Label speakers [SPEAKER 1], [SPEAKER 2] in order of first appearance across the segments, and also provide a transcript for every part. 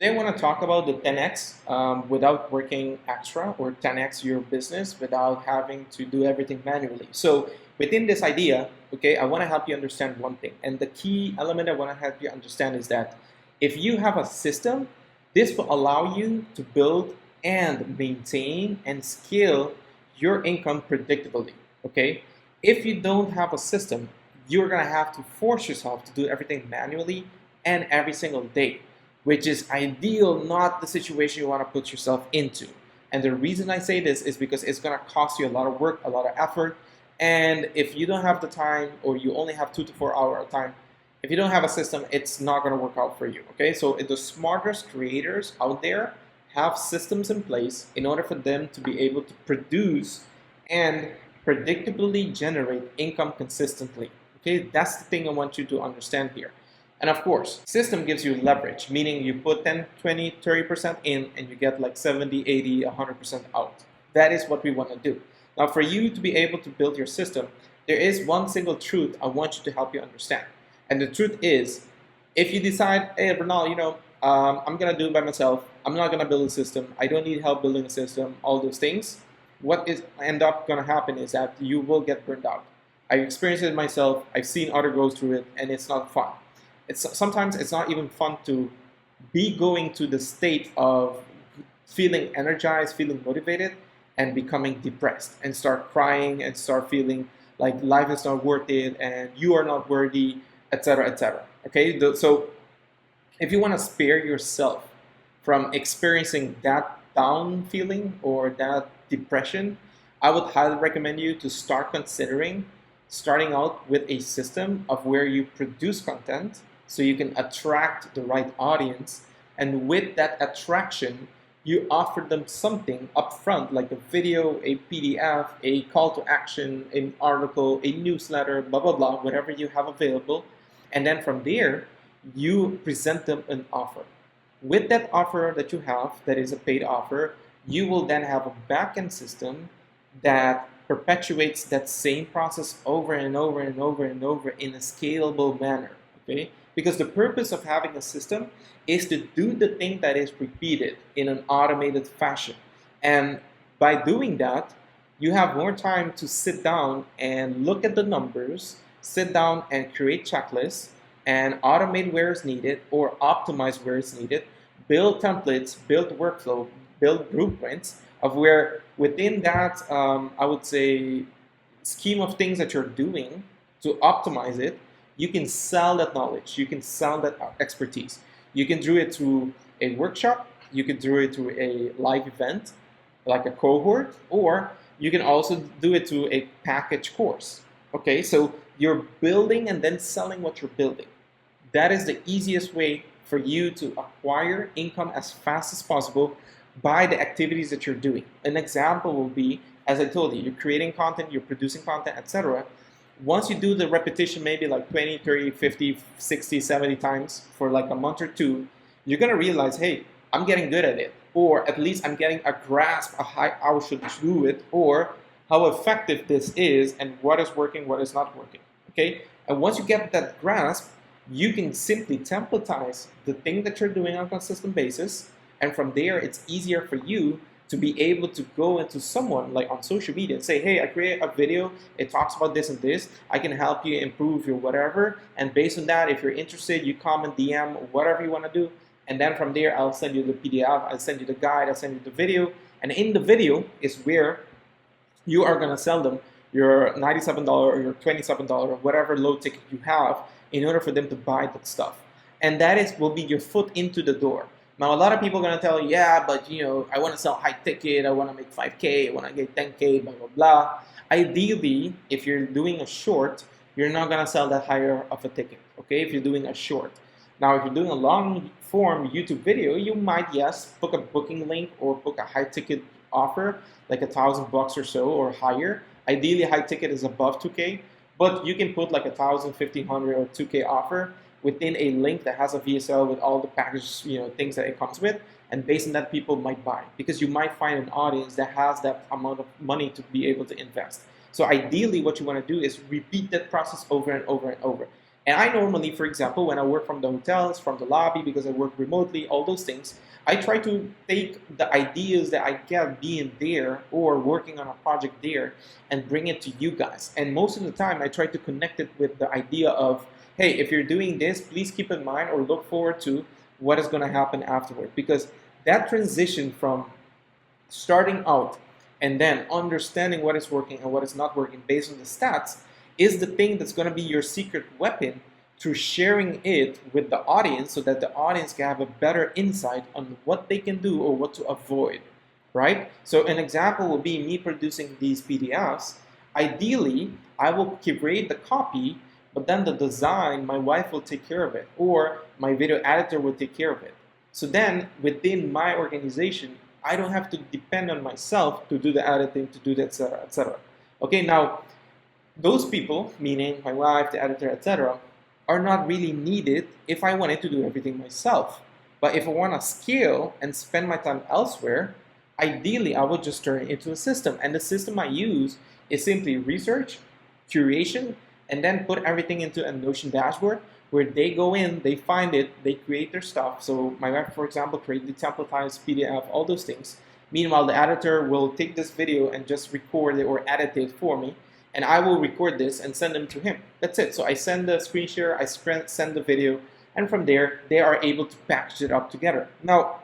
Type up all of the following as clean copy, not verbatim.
[SPEAKER 1] They want to talk about the 10x without working extra, or 10x your business without having to do everything manually. So within this idea, okay, I want to help you understand one thing. And the key element I want to help you understand is that if you have a system, this will allow you to build and maintain and scale your income predictably, okay? If you don't have a system, you're going to have to force yourself to do everything manually and every single day, which is ideal, not the situation you want to put yourself into. And the reason I say this is because it's going to cost you a lot of work, a lot of effort. And if you don't have the time, or you only have 2 to 4 hours of time, if you don't have a system, it's not going to work out for you. Okay, so the smartest creators out there have systems in place in order for them to be able to produce and predictably generate income consistently. Okay, that's the thing I want you to understand here. And of course, system gives you leverage, meaning you put 10, 20, 30% in and you get like 70, 80, 100% out. That is what we want to do. Now, for you to be able to build your system, there is one single truth I want you to help you understand. And the truth is, if you decide, hey, Bernal, I'm going to do it by myself. I'm not going to build a system. I don't need help building a system, all those things. What is end up going to happen is that you will get burned out. I've experienced it myself. I've seen others go through it, and it's not fun. Sometimes it's not even fun to be going to the state of feeling energized, feeling motivated, and becoming depressed and start crying and start feeling like life is not worth it and you are not worthy, etc., etc. Okay, so if you want to spare yourself from experiencing that down feeling or that depression, I would highly recommend you to start considering starting out with a system of where you produce content so you can attract the right audience, and with that attraction, you offer them something upfront, like a video, a PDF, a call to action, an article, a newsletter, blah, blah, blah, whatever you have available. And then from there, you present them an offer. With that offer that you have, that is a paid offer, you will then have a back-end system that perpetuates that same process over and over and over and over in a scalable manner, okay? Because the purpose of having a system is to do the thing that is repeated in an automated fashion. And by doing that, you have more time to sit down and look at the numbers, sit down and create checklists, and automate where it's needed or optimize where it's needed, build templates, build workflow, build blueprints of where within that, I would say, scheme of things that you're doing to optimize it, you can sell that knowledge, you can sell that expertise. You can do it through a workshop, you can do it through a live event, like a cohort, or you can also do it through a package course. Okay, so you're building and then selling what you're building. That is the easiest way for you to acquire income as fast as possible by the activities that you're doing. An example will be, as I told you, you're creating content, you're producing content, etc. Once you do the repetition, maybe like 20, 30, 50, 60, 70 times for like a month or two, you're going to realize, hey, I'm getting good at it. Or at least I'm getting a grasp of how I should do it, or how effective this is and what is working, what is not working. Okay? And once you get that grasp, you can simply templatize the thing that you're doing on a consistent basis. And from there, it's easier for you to be able to go into someone like on social media and say, hey, I create a video, it talks about this and this, I can help you improve your whatever, and based on that, if you're interested, you comment, DM, whatever you want to do, and then from there, I'll send you the PDF, I'll send you the guide, I'll send you the video, and in the video is where you are going to sell them your $97 or your $27 or whatever low ticket you have in order for them to buy that stuff. And that will be your foot into the door. Now, a lot of people are going to tell you, yeah, but I want to sell high ticket, I want to make 5K, I want to get 10K, blah, blah, blah. Ideally, if you're doing a short, you're not going to sell that higher of a ticket, okay, if you're doing a short. Now, if you're doing a long form YouTube video, you might, yes, book a booking link or book a high ticket offer, like $1,000 or so or higher. Ideally, high ticket is above 2K, but you can put like 1,000, 1,500 or 2K offer within a link that has a VSL with all the package, things that it comes with, and based on that, people might buy because you might find an audience that has that amount of money to be able to invest. So ideally, what you want to do is repeat that process over and over and over. And I normally, for example, when I work from the hotels, from the lobby, because I work remotely, all those things, I try to take the ideas that I get being there or working on a project there and bring it to you guys. And most of the time, I try to connect it with the idea of, hey, if you're doing this, please keep in mind or look forward to what is going to happen afterward. Because that transition from starting out and then understanding what is working and what is not working based on the stats is the thing that's going to be your secret weapon through sharing it with the audience so that the audience can have a better insight on what they can do or what to avoid, right? So an example will be me producing these PDFs. Ideally, I will curate the copy, but then the design, my wife will take care of it, or my video editor will take care of it. So then within my organization, I don't have to depend on myself to do the editing, to do the etc., etc. Okay, now those people, meaning my wife, the editor, etc., are not really needed if I wanted to do everything myself. But if I want to scale and spend my time elsewhere, ideally I would just turn it into a system. And the system I use is simply research, curation, and then put everything into a Notion dashboard where they go in, they find it, they create their stuff. So my wife, for example, created the templatized PDF, all those things. Meanwhile, the editor will take this video and just record it or edit it for me. And I will record this and send them to him. That's it. So I send the screen share, I send the video, and from there, they are able to package it up together. Now,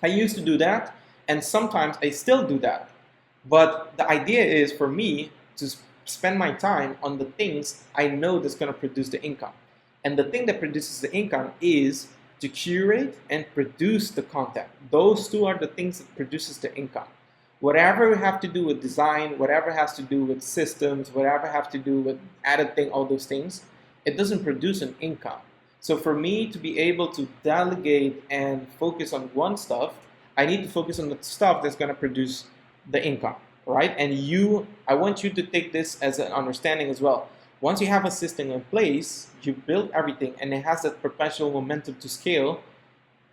[SPEAKER 1] I used to do that, and sometimes I still do that. But the idea is for me to spend my time on the things I know that's going to produce the income. And the thing that produces the income is to curate and produce the content. Those two are the things that produces the income. Whatever have to do with design, whatever has to do with systems, whatever have to do with editing, all those things, it doesn't produce an income. So for me to be able to delegate and focus on one stuff, I need to focus on the stuff that's going to produce the income, right? And I want you to take this as an understanding as well. Once you have a system in place, you build everything and it has that perpetual momentum to scale,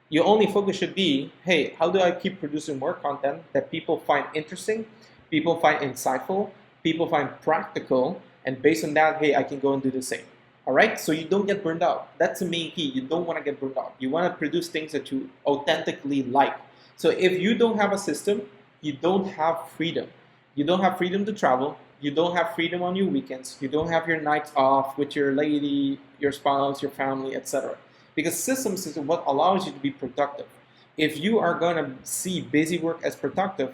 [SPEAKER 1] your only focus should be, hey, how do I keep producing more content that people find interesting, people find insightful, people find practical, and based on that, hey, I can go and do the same. All right, so you don't get burned out. That's the main key. You don't want to get burned out. You want to produce things that you authentically like. So if you don't have a system, you don't have freedom. You don't have freedom to travel. You don't have freedom on your weekends. You don't have your nights off with your lady, your spouse, your family, etc. Because systems is what allows you to be productive. If you are going to see busy work as productive,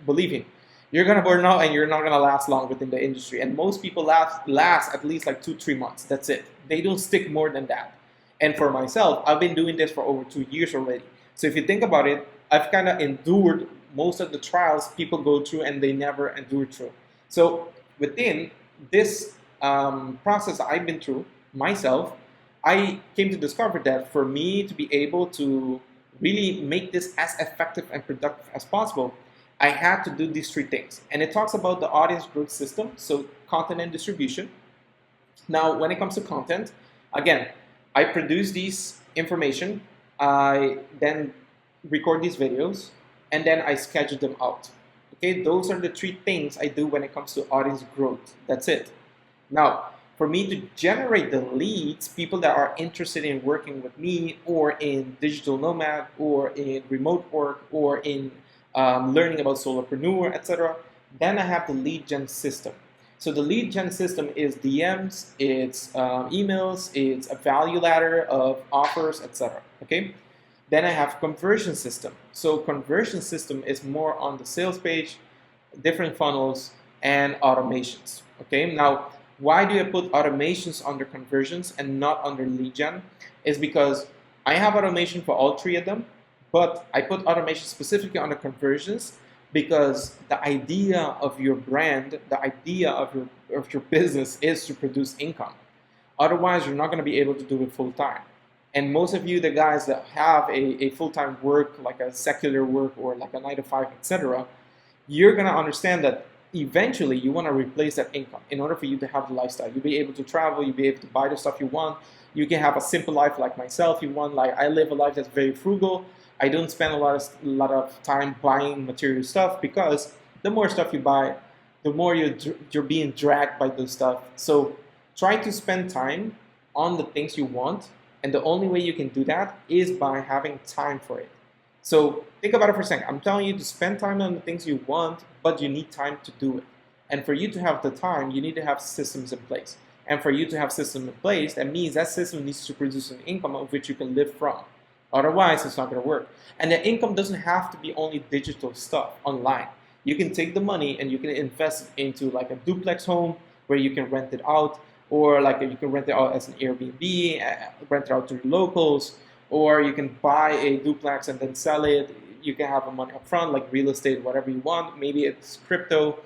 [SPEAKER 1] believe me, you're going to burn out and you're not going to last long within the industry. And most people last at least like 2-3 months. That's it. They don't stick more than that. And for myself, I've been doing this for over 2 years already. So if you think about it, I've kind of endured most of the trials people go through and they never endure through. So within this process I've been through myself, I came to discover that for me to be able to really make this as effective and productive as possible, I had to do these 3 things. And it talks about the audience growth system, so content and distribution. Now, when it comes to content, again, I produce these information, I then record these videos, and then I schedule them out. Okay, those are the 3 things I do when it comes to audience growth. That's it. Now, for me to generate the leads, people that are interested in working with me or in digital nomad or in remote work or in learning about solopreneur, etc., then I have the lead gen system. So the lead gen system is DMs, it's emails, it's a value ladder of offers, etc. Okay. Then I have conversion system. So conversion system is more on the sales page, different funnels, and automations. Okay. Now, why do I put automations under conversions and not under lead gen? Is because I have automation for all 3 of them, but I put automation specifically under conversions because the idea of your brand, the idea of your business is to produce income. Otherwise, you're not going to be able to do it full time. And most of you, the guys that have a full-time work, like a secular work or like a 9-to-5, etc., you're going to understand that eventually you want to replace that income in order for you to have the lifestyle. You'll be able to travel, you'll be able to buy the stuff you want. You can have a simple life like myself. You want, like, I live a life that's very frugal. I don't spend a lot of time buying material stuff because the more stuff you buy, the more you're being dragged by those stuff. So try to spend time on the things you want, and the only way you can do that is by having time for it. So think about it for a second. I'm telling you to spend time on the things you want, but you need time to do it. And for you to have the time, you need to have systems in place. And for you to have systems in place, that means that system needs to produce an income of which you can live from. Otherwise, it's not going to work. And the income doesn't have to be only digital stuff online. You can take the money and you can invest it into like a duplex home where you can rent it out, or like you can rent it out as an Airbnb, rent it out to locals, or you can buy a duplex and then sell it. You can have the money up front, like real estate, whatever you want. Maybe it's crypto.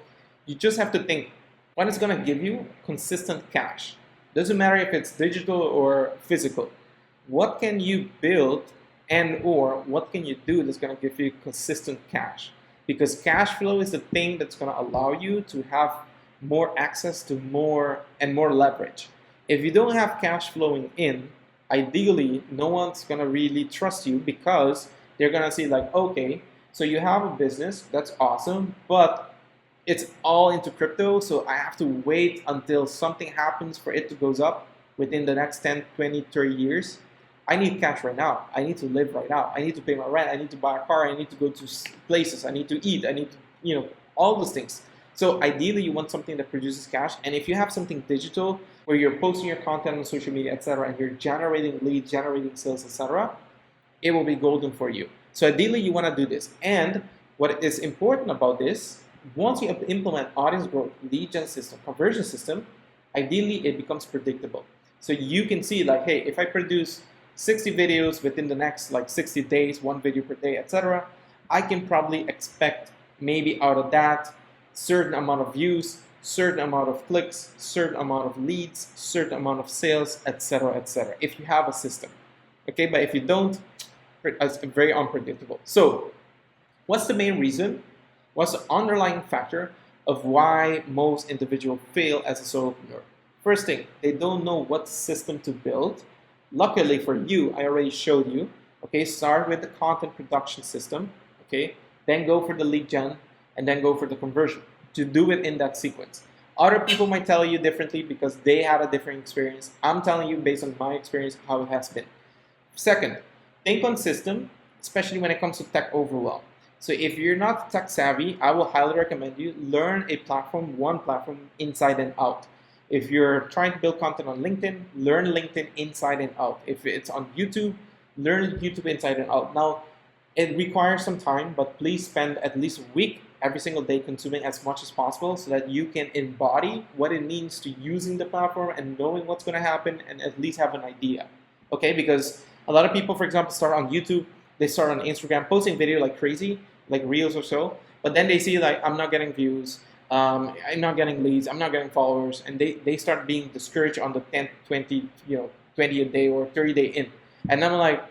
[SPEAKER 1] You just have to think, what is going to give you consistent cash? Doesn't matter if it's digital or physical. What can you build and or what can you do that's going to give you consistent cash? Because cash flow is the thing that's going to allow you to have more access to more and more leverage. If you don't have cash flowing in, ideally, no one's going to really trust you because they're going to see like, okay, so you have a business, that's awesome, but it's all into crypto, so I have to wait until something happens for it to goes up within the next 10, 20, 30 years. I need cash right now. I need to live right now. I need to pay my rent. I need to buy a car. I need to go to places. I need to eat. I need to, all those things. So ideally, you want something that produces cash. And if you have something digital where you're posting your content on social media, etc., and you're generating leads, generating sales, etc., it will be golden for you. So ideally, you want to do this. And what is important about this, once you implement audience growth, lead gen system, conversion system, ideally, it becomes predictable. So you can see like, hey, if I produce 60 videos within the next like 60 days, 1 video per day, etc., I can probably expect maybe out of that certain amount of views, certain amount of clicks, certain amount of leads, certain amount of sales, etc., etc. if you have a system. Okay, but if you don't, it's very unpredictable. So what's the main reason? What's the underlying factor of why most individuals fail as a solopreneur? First thing, they don't know what system to build. Luckily for you, I already showed you. Okay, start with the content production system. Okay, then go for the lead gen, and then go for the conversion. To do it in that sequence. Other people might tell you differently because they had a different experience. I'm telling you based on my experience how it has been. Second, think on system, especially when it comes to tech overwhelm. So if you're not tech savvy, I will highly recommend you learn a platform, one platform inside and out. If you're trying to build content on LinkedIn, learn LinkedIn inside and out. If it's on YouTube, learn YouTube inside and out. Now, it requires some time, but please spend at least a week every single day consuming as much as possible so that you can embody what it means to using the platform and knowing what's going to happen and at least have an idea. Okay, because a lot of people, for example, start on YouTube, they start on Instagram posting video like crazy, like reels or so, but then they see like, I'm not getting views, I'm not getting leads, I'm not getting followers, and they start being discouraged on the 10, 20, 20 a day or 30 day in. And I'm like,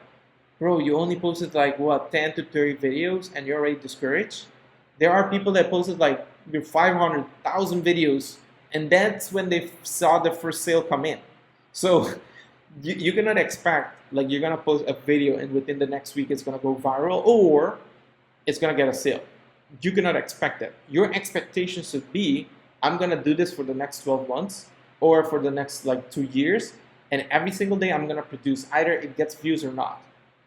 [SPEAKER 1] bro, you only posted like what, 10 to 30 videos and you're already discouraged? There are people that posted like 500,000 videos and that's when they saw the first sale come in. So you cannot expect like you're gonna post a video and within the next week it's gonna go viral or it's gonna get a sale. You cannot expect that. Your expectation should be, I'm gonna do this for the next 12 months or for the next like 2 years, and every single day I'm gonna produce, either it gets views or not.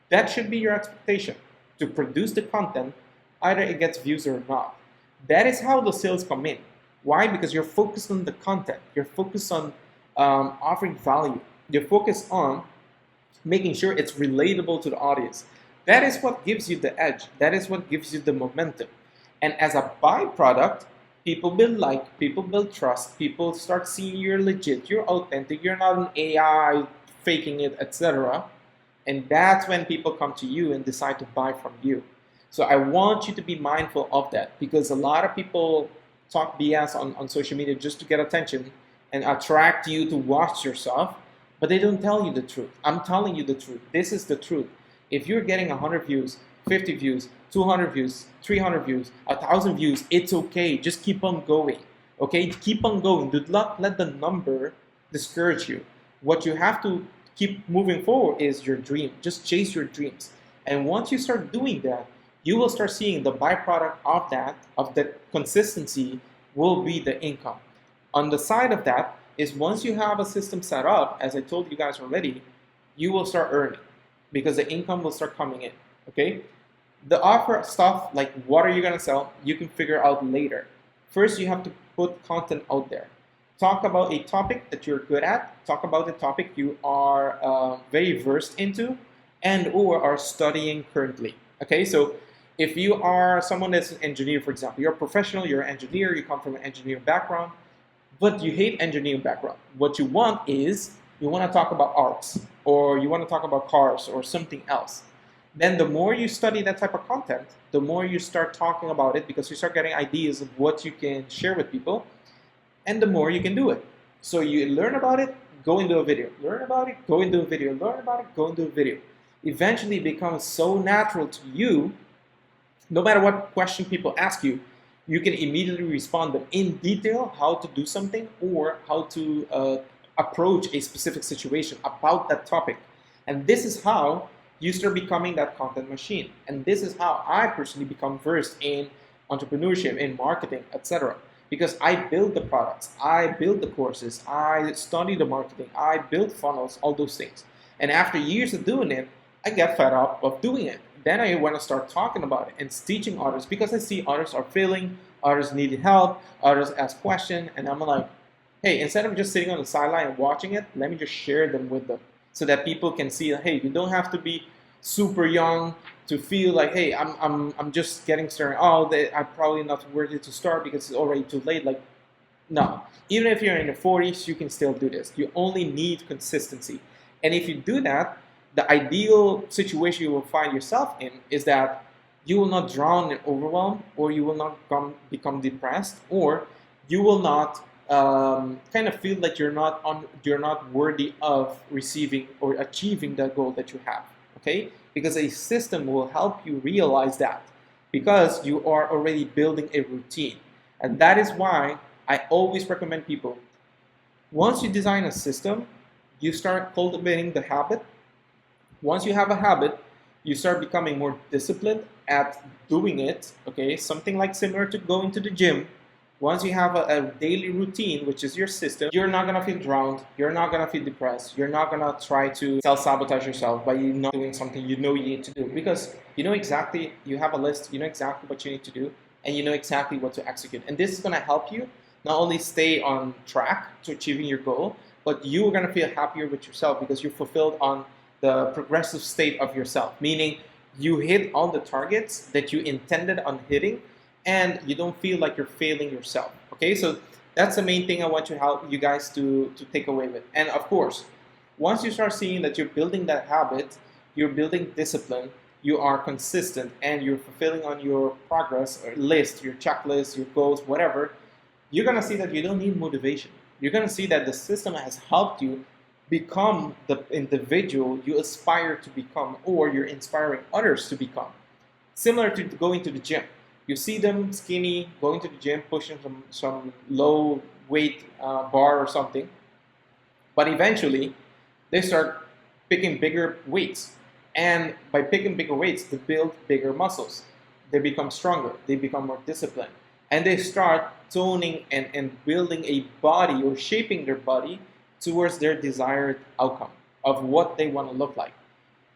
[SPEAKER 1] That should be your expectation, to produce the content, either it gets views or not. That is how the sales come in. Why? Because you're focused on the content. You're focused on offering value. You're focused on making sure it's relatable to the audience. That is what gives you the edge. That is what gives you the momentum. And as a byproduct, people build like, people build trust, people start seeing you're legit, you're authentic, you're not an AI faking it, etc. And that's when people come to you and decide to buy from you. So I want you to be mindful of that, because a lot of people talk BS on social media just to get attention and attract you to watch your stuff, but they don't tell you the truth. I'm telling you the truth. This is the truth. If you're getting 100 views, 50 views, 200 views, 300 views, 1,000 views, it's okay. Just keep on going. Okay? Keep on going. Do not let the number discourage you. What you have to keep moving forward is your dream. Just chase your dreams. And once you start doing that, you will start seeing the byproduct of that consistency will be the income. On the side of that, is once you have a system set up, as I told you guys already, you will start earning because the income will start coming in, okay? The offer stuff, like what are you gonna sell, you can figure out later. First, you have to put content out there. Talk about a topic that you're good at, talk about the topic you are very versed into and or are studying currently, okay? So if you are someone that's an engineer, for example, you're a professional, you're an engineer, you come from an engineering background, but you hate engineering background. What you want is, you want to talk about arts, or you want to talk about cars, or something else. Then the more you study that type of content, the more you start talking about it, because you start getting ideas of what you can share with people, and the more you can do it. So you learn about it, go into a video. Learn about it, go into a video. Learn about it, go into a video. Eventually it becomes so natural to you, no matter what question people ask you, you can immediately respond them in detail how to do something or how to approach a specific situation about that topic. And this is how you start becoming that content machine. And this is how I personally become versed in entrepreneurship, in marketing, etc. Because I build the products, I build the courses, I study the marketing, I build funnels, all those things. And after years of doing it, I get fed up of doing it. Then I want to start talking about it and teaching others, because I see others are failing, others need help, others ask questions, and I'm like, hey, instead of just sitting on the sideline and watching it, let me just share them with them so that people can see, hey, you don't have to be super young to feel like, hey, I'm just getting started. Oh, I'm probably not worthy to start because it's already too late. Like, no. Even if you're in the 40s, you can still do this. You only need consistency. And if you do that, the ideal situation you will find yourself in is that you will not drown in overwhelm, or you will not become depressed, or you will not kind of feel that you're not worthy of receiving or achieving the goal that you have. Okay, because a system will help you realize that, because you are already building a routine. And that is why I always recommend people, once you design a system, you start cultivating the habit. Once you have a habit, you start becoming more disciplined at doing it, okay? Something like similar to going to the gym. Once you have a daily routine, which is your system, you're not gonna feel drowned, you're not gonna feel depressed, you're not gonna try to self-sabotage yourself by not doing something you know you need to do, because you know exactly, you have a list, you know exactly what you need to do, and you know exactly what to execute. And this is gonna help you not only stay on track to achieving your goal, but you're gonna feel happier with yourself because you're fulfilled on the progressive state of yourself, meaning you hit all the targets that you intended on hitting, and you don't feel like you're failing yourself. Okay, so that's the main thing I want to help you guys to take away with. And of course, once you start seeing that you're building that habit, you're building discipline, you are consistent, and you're fulfilling on your progress or list, your checklist, your goals, whatever, you're gonna see that you don't need motivation. You're gonna see that the system has helped you become the individual you aspire to become, or you're inspiring others to become. Similar to going to the gym. You see them skinny, going to the gym, pushing some low weight bar or something, but eventually they start picking bigger weights. And by picking bigger weights, they build bigger muscles. They become stronger, they become more disciplined, and they start toning and building a body, or shaping their body towards their desired outcome of what they want to look like.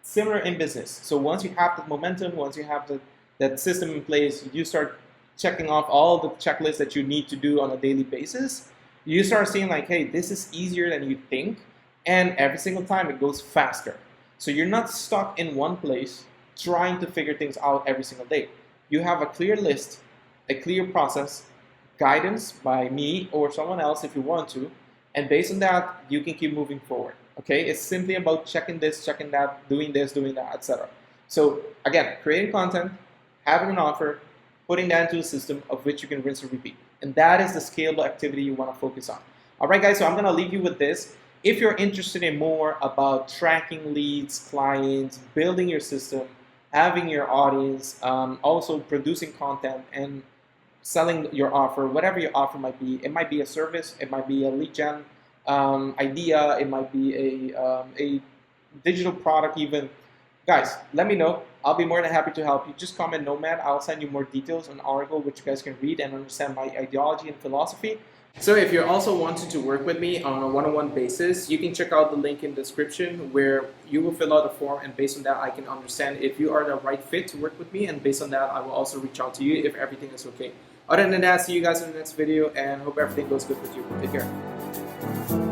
[SPEAKER 1] Similar in business. So once you have the momentum, once you have that system in place, you start checking off all the checklists that you need to do on a daily basis. You start seeing like, hey, this is easier than you think, and every single time it goes faster. So you're not stuck in one place trying to figure things out every single day. You have a clear list, a clear process, guidance by me or someone else if you want to, and based on that, you can keep moving forward. Okay, it's simply about checking this, checking that, doing this, doing that, etc. So again, creating content, having an offer, putting that into a system of which you can rinse and repeat. And that is the scalable activity you want to focus on. All right, guys, so I'm going to leave you with this. If you're interested in more about tracking leads, clients, building your system, having your audience, also producing content and selling your offer, whatever your offer might be. It might be a service, it might be a lead gen idea, it might be a digital product even. Guys, let me know. I'll be more than happy to help you. Just comment Nomad. I'll send you more details on an article which you guys can read and understand my ideology and philosophy. So if you're also wanting to work with me on a one-on-one basis, you can check out the link in the description where you will fill out a form, and based on that I can understand if you are the right fit to work with me, and based on that I will also reach out to you if everything is okay. Other than that, see you guys in the next video and hope everything goes good with you. Take care.